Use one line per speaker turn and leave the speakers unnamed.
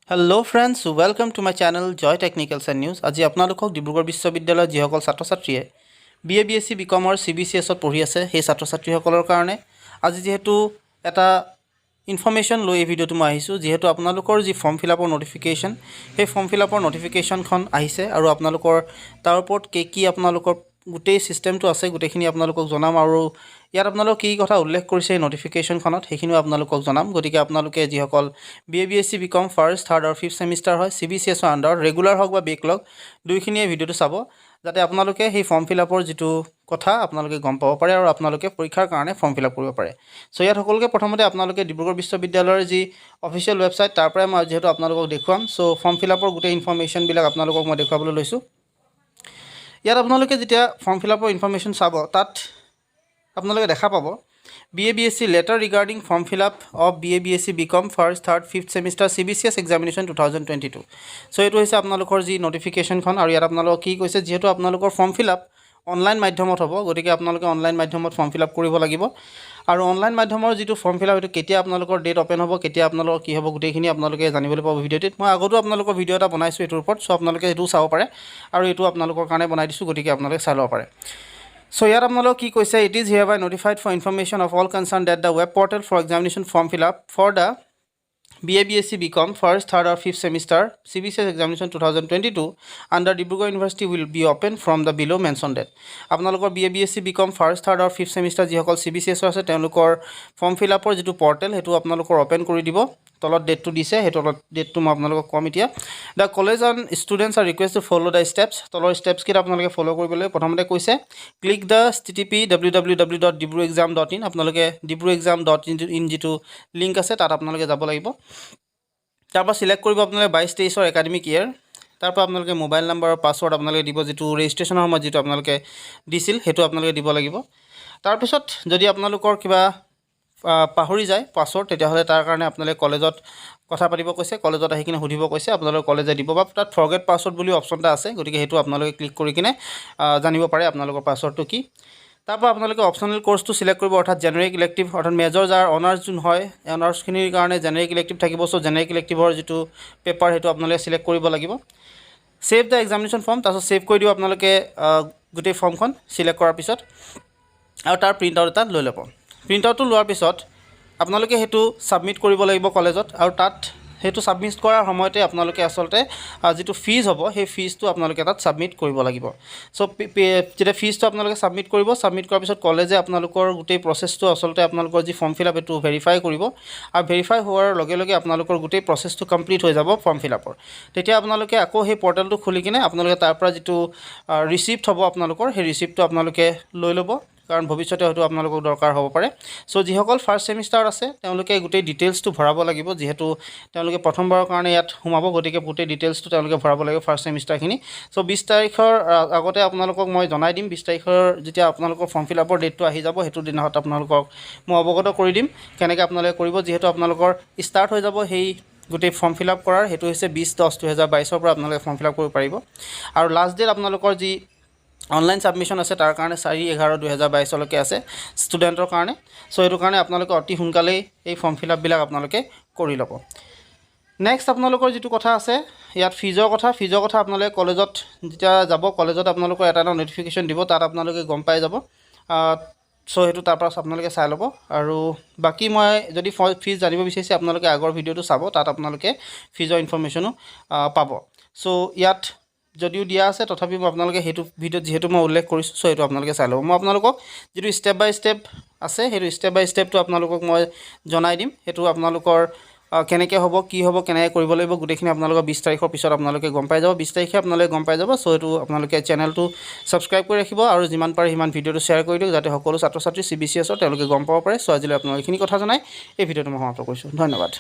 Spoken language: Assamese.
Hello friends, welcome to my channel Joy Technicals and News. আজি আপোনালোকক ডিব্ৰুগড় বিশ্ববিদ্যালয়ৰ যিসকল ছাত্ৰ-ছাত্ৰীয়ে B.A B.Sc বিকমৰ CBCS ত পঢ়ি আছে সেই ছাত্ৰ-ছাত্ৰীসকলৰ কাৰণে আজি যেহেতু এটা ইনফৰমেশন লৈ এই ভিডিওটো মই আহিছো যেহেতু আপোনালোকৰ যি ফৰ্ম ফিলআপৰ নটিফিকেশন সেই ফৰ্ম ফিলআপৰ নটিফিকেশনখন আহিছে আৰু আপোনালোকৰ তাৰ ওপৰত কি আপোনালোকৰ গোটেই সিস্টেমটো আছে গোটেইখিনি আপোনালোকক জনাম আৰু ইয়াত আপোনালোক কি কথা উল্লেখ কৰিছে নটিফিকেশনখনত সেইখিনিও আপোনালোকক জনাম গতিকে আপোনালোকে যিসকল B.A B.Sc BCom first third আৰু ফিফথ সেমিষ্টাৰ হয় CBCS ৰ আন্ডাৰ ৰেগুলাৰ হক বা বেকলগ দুইখিনিয়ে ভিডিওটো চাব যাতে আপোনালোকে সেই ফৰ্ম ফিলআপৰ যেটো কথা আপোনালোকে গম পাব পাৰে আৰু আপোনালোকে পৰীক্ষাৰ কাৰণে ফৰ্ম ফিলআপ কৰিব পাৰে সো ইয়াত সকলোকে প্ৰথমতে আপোনালোকে ডিব্ৰুগড় বিশ্ববিদ্যালয়ৰ যি অফিচিয়েল ওয়েবসাইট তাৰ পৰাই মই যেহেতু আপোনালোকক দেখুৱাম সো ফৰ্ম ফিলআপৰ গোটেই ইনফৰমেশন বিলাক আপোনালোকক মই দেখুৱাবলৈ লৈছো ইয়াত আপোনালোকে যেতিয়া ফৰ্ম ফিলআপৰ ইনফৰমেশন চাব তাত আপোনালোকে দেখা পাব B.A B.Sc letter regarding form fill-up of B.A B.Sc BCom first, third, fifth semester CBCS examination 2022. So etu hoise apnalokor ji notification khon aru yar apnalok ki koise jehetu apnalokor form fill-up online madhyamot hobo gotike apnaloke online madhyamot form fill-up koribo lagibo aru online madhyamor jitu form fill-up etu ketia apnalokor date open hobo ketia apnalok ki hobo gotei khini apnaloke janibole pabo video tit moi agotu apnalokor video eta banaisu etur upor so apnaloke etu sabo pare aru etu apnalokor kane banai disu gotike apnaloke sai lobo pare. So here apnalok ki koise it is hereby notified for information of all concerned that the web portal for examination form fill up for the B.A B.Sc BCom first, third or fifth semester CBCS examination 2022 under Dibrugarh University will be open from the below mentioned date. Apnalokor B.A B.Sc BCom first, third or fifth semester jihokol CBCS ase telokor form fill up or jitu portal hetu apnalokor open kori dibo তলত ডেট টু দিছে হেটো ডেট টু মই আপোনালোকক কম এতিয়া the college and students are request to follow the steps তলৰ ষ্টেপছ কি আপোনালোকে ফলো কৰিবলৈ প্ৰথমতে কৈছে ক্লিক দা http www.dibrugarh.exam.in আপোনালোকে dibrugarh.exam.in যিটো লিংক আছে তাত আপোনালোকে যাব লাগিব তাৰপৰা সিলেক্ট কৰিব আপোনালোকে 22-23 ৰ একাডেমিক ইয়াৰ তাৰপৰা আপোনালোকে মোবাইল নম্বৰ আৰু পাছৱৰ্ড আপোনালোকে দিব যিটো ৰেজিষ্ট্ৰেচনৰ সময় যিটো আপোনালোকে দিছিল হেটো আপোনালোকে দিব লাগিব তাৰ পিছত যদি আপোনালোকৰ কিবা পাহৰি যায় পাছৱৰ্ড তেতিয়া হলে তাৰ কাৰণে আপোনালোকে কলেজত কথা পাতিব কৈছে কলেজত আহি কিনে সুধিব কৈছে আপোনালোকে কলেজে দিব বা তাত ফৰগেট পাছৱৰ্ড বুলি অপচন এটা আছে গতিকে হেতু আপোনালোকে ক্লিক কৰি কিনে জানিব পাৰে আপোনালোকৰ পাছৱৰ্ডটো কি তাৰপৰা আপোনালোকে অপচনেল কোৰ্সটো সিলেক্ট কৰিব অৰ্থাৎ জেনেৰিক ইলেক্টিভ অৰ্থাৎ মেজৰ যাৰ অনাৰ্স জুন হয় অনাৰ্স খিনিৰ কাৰণে জেনেৰিক ইলেক্টিভ থাকিব সো জেনেৰিক ইলেক্টিভৰ যেটো পেপাৰ হেতু আপোনালোকে সিলেক্ট কৰিব লাগিব সেভ দা এক্সামিনেশন ফৰ্ম তাছত সেভ কৰি দিও আপোনালোকে গোটেই ফৰ্মখন সিলেক্ট কৰাৰ পিছত আৰু তাৰ প্ৰিন্ট আউট এটা লৈ ল'ব প্ৰিন্ট আউটটো লোৱাৰ পিছত আপোনালোকে হেতু সাবমিট কৰিব লাগিব কলেজত আৰু তাত হেতু সাবমিট কৰাৰ সময়তে আপোনালোকে আসলতে যেটো ফিজ হ'ব সেই ফিজটো আপোনালোকে তাত সাবমিট কৰিব লাগিব সো যেটা ফিজটো আপোনালোকে সাবমিট কৰিব সাবমিট কৰাৰ পিছত কলেজে আপোনালোকৰ গোটেই প্ৰসেছটো আসলতে আপোনালোকৰ যি ফৰ্ম ফিল আপ এটো ভেৰিফাই কৰিব আৰু ভেৰিফাই হোৱাৰ লগে লগে আপোনালোকৰ গোটেই প্ৰসেছটো কমপ্লিট হৈ যাব ফৰ্ম ফিল আপৰ তেতিয়া আপোনালোকে আকৌ সেই পৰ্টেলটো খুলি কিনে আপোনালোকে তাৰ পৰা যেটো ৰিসিপ্ট হ'ব আপোনালোকৰ সেই ৰিসিপ্টটো আপোনালোকে লৈ ল'ব কাৰণ ভৱিষ্যতে হয়তো আপোনালোকক দৰকাৰ হ'ব পাৰে সো যিসকল ফাৰ্ষ্ট সেমিষ্টাৰ আছে তেওঁলোকে গোটেই ডিটেইলছটো ভৰাব লাগিব যেহেতু তেওঁলোকে প্ৰথমবাৰৰ কাৰণে ইয়াত সোমাব গতিকে গোটেই ডিটেইলছটো তেওঁলোকে ভৰাব লাগিব ফাৰ্ষ্ট সেমিষ্টাৰখিনি সো 20 তাৰিখৰ আগতে আপোনালোকক মই জনাই দিম 20 তাৰিখৰ যেতিয়া আপোনালোকৰ ফৰ্ম ফিল আপৰ ডেটটো আহি যাব হেতু দিনত আপোনালোকক মই অৱগত কৰি দিম কেনেকৈ আপোনালোকে কৰিব যেহেতু আপোনালোকৰ ষ্টাৰ্ট হৈ যাব সেই গোটেই ফৰ্ম ফিল আপ কৰাৰ হেতু হৈছে 20/10/2022 ৰ পৰা আপোনালোকে ফৰ্ম ফিল আপ কৰিব পাৰিব আৰু লাষ্ট ডেট আপোনালোকৰ যি অনলাইন সাবমিশন আছে তাৰ কাৰণে 4/11/2022 লৈকে আছে ষ্টুডেন্টৰ কাৰণে সো এটো কাৰণে আপোনালোকে অতি হুনকালে এই ফৰ্ম ফিল আপ বিলাক আপোনালোকে কৰি ল'ব নেক্সট আপোনালোকৰ যেটো কথা আছে ইয়াত ফিজৰ কথা আপোনালোকে কলেজত যেতিয়া যাব কলেজত আপোনালোকৰ এটা নটিফিকেশন দিব তাত আপোনালোকে গম পাই যাব সো হেতু তাৰ পৰা আপোনালোকে চাই ল'ব আৰু বাকি মই যদি ফিজ জানিব বিচাৰিছে আপোনালোকে আগৰ ভিডিওটো চাব তাত আপোনালোকে ফিজৰ ইনফৰমেশনো পাব সো ইয়াত যদিও দিয়া আছে তথাপি মই আপোনালোকে হেতু ভিডিও যেহেতু মই উল্লেখ কৰিছো সো এটো আপোনালোকে চাই ল'ব মই আপোনালোকক যেটো স্টেপ বাই স্টেপ আছে হেতু স্টেপ বাই স্টেপটো আপোনালোকক মই জনাই দিম হেতু আপোনালোকৰ কেনেকৈ হ'ব কি হ'ব কেনেকৈ কৰিব লাগিব গোটেইখিনি আপোনালোকৰ 20 তাৰিখৰ পিছত আপোনালোকে গম পাই যাব 20 তাৰিখে আপোনালোকে গম পাই যাব সো এটো আপোনালোকে চেনেলটো সাবস্ক্ৰাইব কৰি ৰাখিব আৰু যিমান পাৰে সিমান ভিডিওটো শ্বেয়াৰ কৰি দিওক যাতে সকলো ছাত্ৰ ছাত্ৰী CBCS তেওঁলোকে গম পাব পাৰে সো আজিলৈ আপোনালোক এইখিনি কথা জনাই এই ভিডিওটো মই সমাপ্ত কৰিছো ধন্যবাদ